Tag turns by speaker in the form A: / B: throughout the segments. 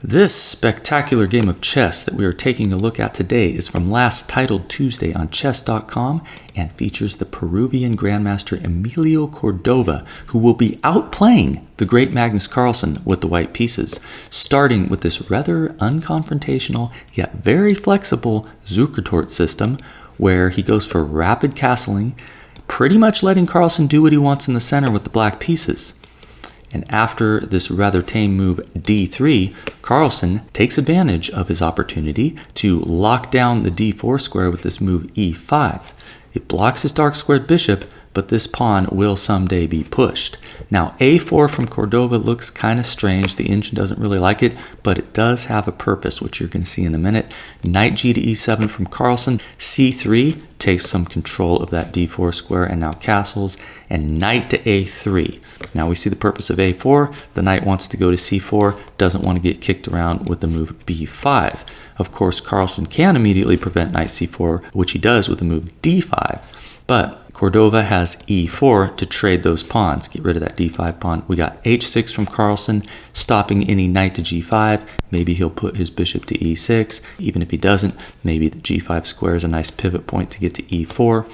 A: This spectacular game of chess that we are taking a look at today is from last titled Tuesday on chess.com and features the Peruvian Grandmaster Emilio Cordova, who will be outplaying the great Magnus Carlsen with the white pieces, starting with this rather unconfrontational yet very flexible Zukertort system where he goes for rapid castling, pretty much letting Carlsen do what he wants in the center with the black pieces. And after this rather tame move d3, Carlsen takes advantage of his opportunity to lock down the d4 square with this move e5. It blocks his dark squared bishop, but this pawn will someday be pushed. Now a4 from Cordova looks kind of strange. The engine doesn't really like it, but it does have a purpose, which you're going to see in a minute. Knight g to e7 from Carlsen. c3 takes some control of that d4 square and now castles, and knight to a3. Now we see the purpose of a4. The knight wants to go to c4, doesn't want to get kicked around with the move b5. Of course, Carlsen can immediately prevent knight c4, which he does with the move d5. But Cordova has e4 to trade those pawns. Get rid of that d5 pawn. We got h6 from Carlsen, stopping any knight to g5. Maybe he'll put his bishop to e6. Even if he doesn't, maybe the g5 square is a nice pivot point to get to e4.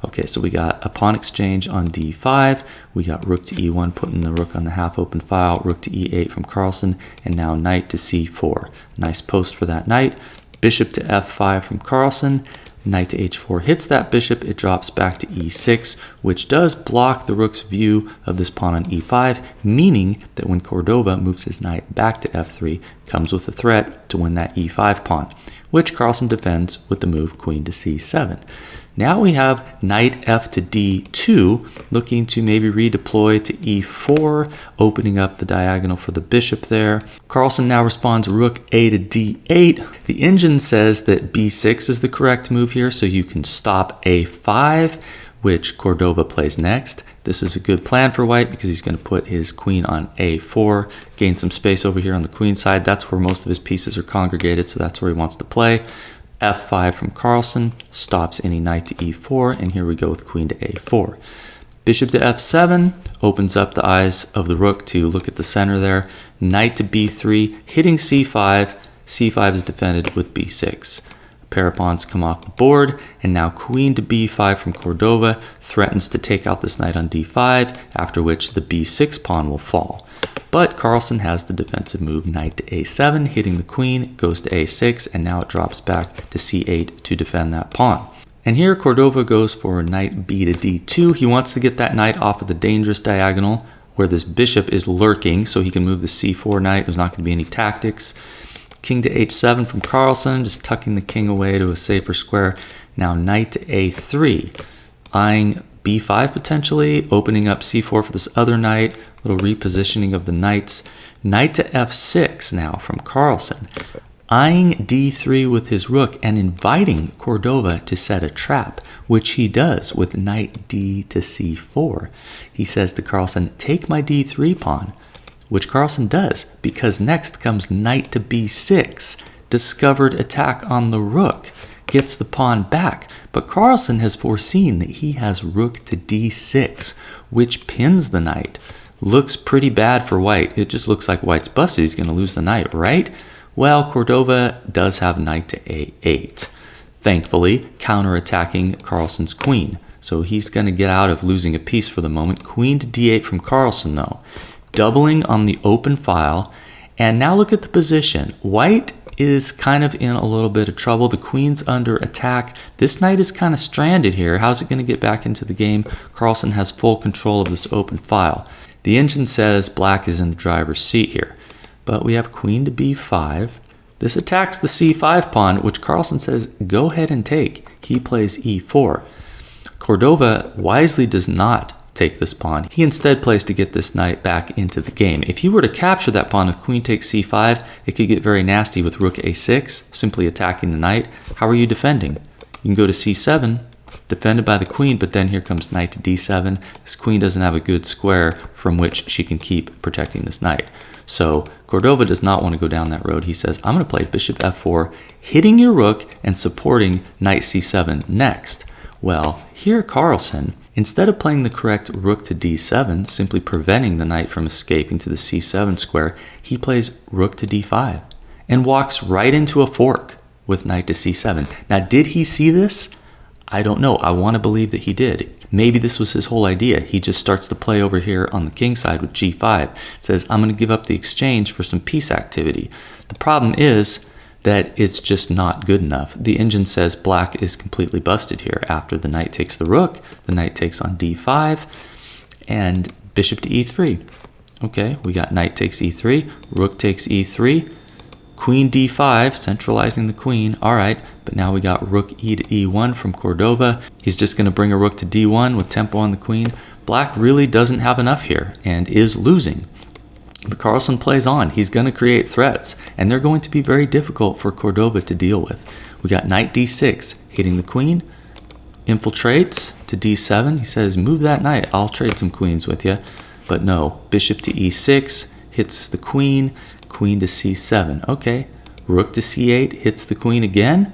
A: Okay, so we got a pawn exchange on d5. We got rook to e1, putting the rook on the half-open file. Rook to e8 from Carlsen, and now knight to c4. Nice post for that knight. Bishop to f5 from Carlsen. Knight to h4 hits that bishop, it drops back to e6, which does block the rook's view of this pawn on e5, meaning that when Cordova moves his knight back to f3, comes with a threat to win that e5 pawn, which Carlsen defends with the move queen to c7. Now we have knight f to d2, looking to maybe redeploy to e4, opening up the diagonal for the bishop there. Carlsen now responds rook a to d8. The engine says that b6 is the correct move here, so you can stop a5, which Cordova plays next. This is a good plan for white because he's going to put his queen on a4, gain some space over here on the queen side. That's where most of his pieces are congregated, so that's where he wants to play. f5 from Carlsen stops any knight to e4, and here we go with queen to a4. Bishop to f7 opens up the eyes of the rook to look at the center there. Knight to b3, hitting c5. c5 is defended with b6. A pair of pawns come off the board, and now queen to b5 from Cordova threatens to take out this knight on d5, after which the b6 pawn will fall. But Carlsen has the defensive move knight to a7, hitting the queen, goes to a6, and now it drops back to c8 to defend that pawn. And here Cordova goes for knight b to d2. He wants to get that knight off of the dangerous diagonal where this bishop is lurking, so he can move the c4 knight. There's not going to be any tactics. King to h7 from Carlsen, just tucking the king away to a safer square. Now knight to a3, eyeing b5 potentially, opening up c4 for this other knight, little repositioning of the knights. Knight to f6 now from Carlsen, eyeing d3 with his rook and inviting Cordova to set a trap, which he does with knight d to c4. He says to Carlsen, take my d3 pawn, which Carlsen does because next comes knight to b6, discovered attack on the rook, gets the pawn back, but Carlsen has foreseen that he has rook to d6, which pins the knight. Looks pretty bad for white. It just looks like white's busted. He's going to lose the knight, right? Well, Cordova does have knight to a8, thankfully counterattacking Carlsen's queen. So he's going to get out of losing a piece for the moment. Queen to d8 from Carlsen, though, doubling on the open file. And now look at the position. White is kind of in a little bit of trouble. The queen's under attack. This knight is kind of stranded here. How's it going to get back into the game? Carlsen has full control of this open file. The engine says black is in the driver's seat here. But we have queen to b5. This attacks the c5 pawn, which Carlsen says, go ahead and take. He plays e4. Cordova wisely does not take this pawn. He instead plays to get this knight back into the game. If you were to capture that pawn with queen takes c5, it could get very nasty with rook a6, simply attacking the knight. How are you defending? You can go to c7, defended by the queen, but then here comes knight to d7. This queen doesn't have a good square from which she can keep protecting this knight. So Cordova does not want to go down that road. He says, I'm going to play bishop f4, hitting your rook and supporting knight c7 next. Well, here Carlsen, instead of playing the correct rook to d7, simply preventing the knight from escaping to the c7 square, he plays rook to d5. and walks right into a fork with knight to c7. Now, did he see this? I don't know. I want to believe that he did. Maybe this was his whole idea. He just starts the play over here on the king side with g5. Says, I'm going to give up the exchange for some piece activity. The problem is that it's just not good enough. The engine says black is completely busted here. After the knight takes the rook, the knight takes on d5, and bishop to e3. Okay, we got knight takes e3, rook takes e3, queen d5, centralizing the queen. All right, but now we got rook e to e1 from Cordova. He's just going to bring a rook to d1 with tempo on the queen. Black really doesn't have enough here and is losing. But Carlsen plays on. He's going to create threats, and they're going to be very difficult for Cordova to deal with. We got knight d6, hitting the queen, infiltrates to d7. He says, move that knight, I'll trade some queens with you. But no, bishop to e6, hits the queen, queen to c7. Okay, rook to c8, hits the queen again,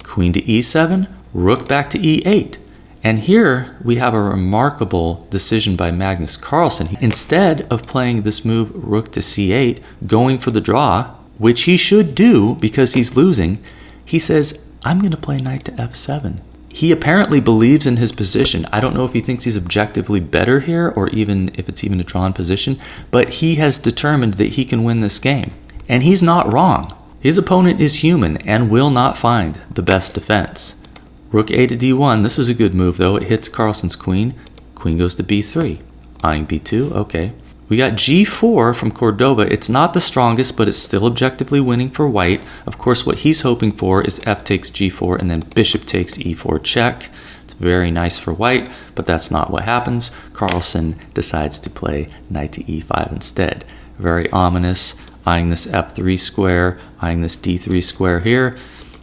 A: queen to e7, rook back to e8. And here we have a remarkable decision by Magnus Carlsen. Instead of playing this move rook to c8, going for the draw, which he should do because he's losing, he says, I'm going to play knight to f7. He apparently believes in his position. I don't know if he thinks he's objectively better here or even if it's even a drawn position, but he has determined that he can win this game. And he's not wrong. His opponent is human and will not find the best defense. Rook a to d1. This is a good move, though. It hits Carlsen's queen. Queen goes to b3. Eyeing b2. Okay. We got g4 from Cordova. It's not the strongest, but it's still objectively winning for white. Of course, what he's hoping for is f takes g4 and then bishop takes e4 check. It's very nice for white, but that's not what happens. Carlsen decides to play knight to e5 instead. Very ominous. Eyeing this f3 square, eyeing this d3 square here.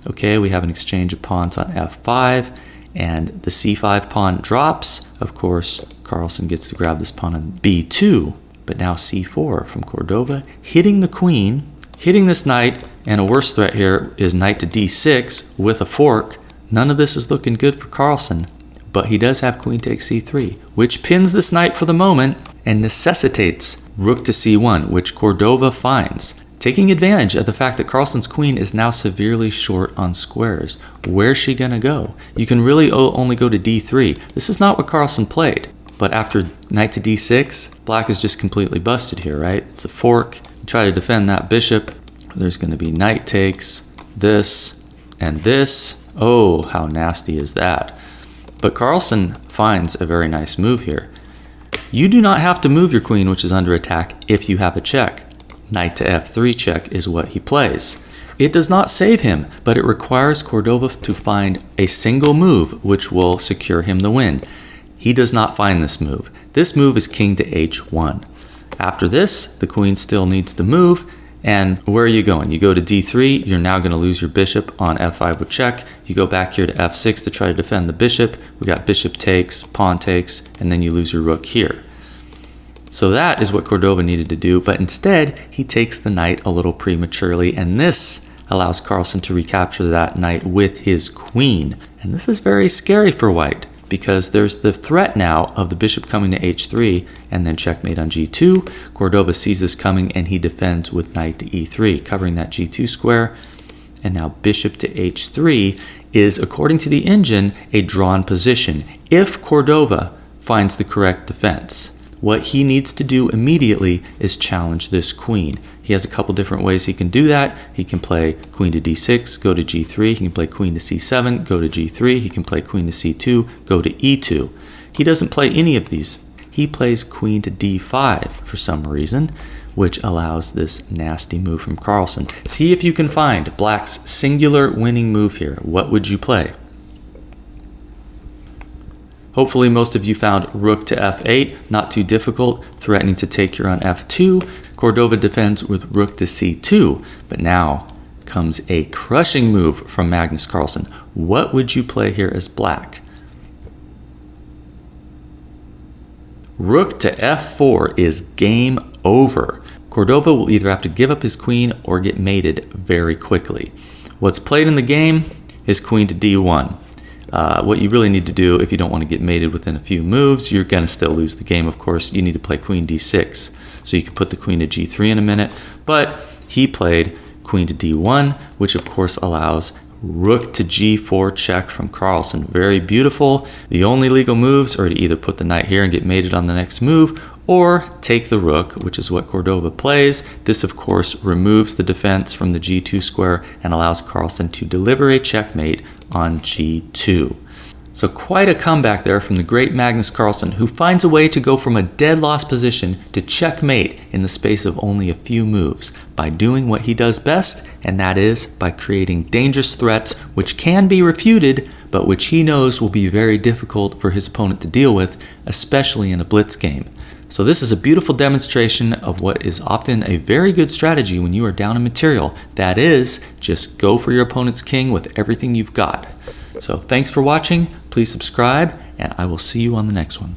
A: Okay, we have an exchange of pawns on f5, and the c5 pawn drops. Of course, Carlsen gets to grab this pawn on b2, but now c4 from Cordova, hitting the queen, hitting this knight, and a worse threat here is knight to d6 with a fork. None of this is looking good for Carlsen, but he does have queen takes c3, which pins this knight for the moment and necessitates rook to c1, which Cordova finds. Taking advantage of the fact that Carlsen's queen is now severely short on squares. Where's she going to go? You can really only go to d3. This is not what Carlsen played. But after knight to d6, black is just completely busted here, right? It's a fork. Try to defend that bishop. There's going to be knight takes, this, and this. Oh, how nasty is that? But Carlsen finds a very nice move here. You do not have to move your queen, which is under attack, if you have a check. Knight to f3 check is what he plays. It does not save him, but it requires Cordova to find a single move which will secure him the win. He does not find this move. This move is king to h1. After this, the queen still needs to move, and where are you going? You go to d3, you're now going to lose your bishop on f5 with check. You go back here to f6 to try to defend the bishop. We got bishop takes, pawn takes, and then you lose your rook here. So that is what Cordova needed to do, but instead he takes the knight a little prematurely, and this allows Carlsen to recapture that knight with his queen. And this is very scary for white, because there's the threat now of the bishop coming to h3 and then checkmate on g2. Cordova sees this coming and he defends with knight to e3, covering that g2 square. And now bishop to h3 is, according to the engine, a drawn position if Cordova finds the correct defense. What he needs to do immediately is challenge this queen. He has a couple different ways he can do that. He can play queen to d6, go to g3. He can play queen to c7, go to g3. He can play queen to c2, go to e2. He doesn't play any of these. He plays queen to d5 for some reason, which allows this nasty move from Carlsen. See if you can find black's singular winning move here. What would you play? Hopefully most of you found rook to f8, not too difficult, threatening to take here on f2. Cordova defends with rook to c2, but now comes a crushing move from Magnus Carlsen. What would you play here as black? Rook to f4 is game over. Cordova will either have to give up his queen or get mated very quickly. What's played in the game is queen to d1. What you really need to do if you don't want to get mated within a few moves, you're going to still lose the game, of course. You need to play queen d6. So you can put the queen to g3 in a minute. But he played queen to d1, which of course allows rook to g4 check from Carlsen. Very beautiful. The only legal moves are to either put the knight here and get mated on the next move, or take the rook, which is what Cordova plays. This of course removes the defense from the g2 square and allows Carlsen to deliver a checkmate on g2. So quite a comeback there from the great Magnus Carlsen, who finds a way to go from a dead loss position to checkmate in the space of only a few moves by doing what he does best, and that is by creating dangerous threats which can be refuted, but which he knows will be very difficult for his opponent to deal with, especially in a blitz game. So this is a beautiful demonstration of what is often a very good strategy when you are down in material. That is, just go for your opponent's king with everything you've got. So thanks for watching, please subscribe, and I will see you on the next one.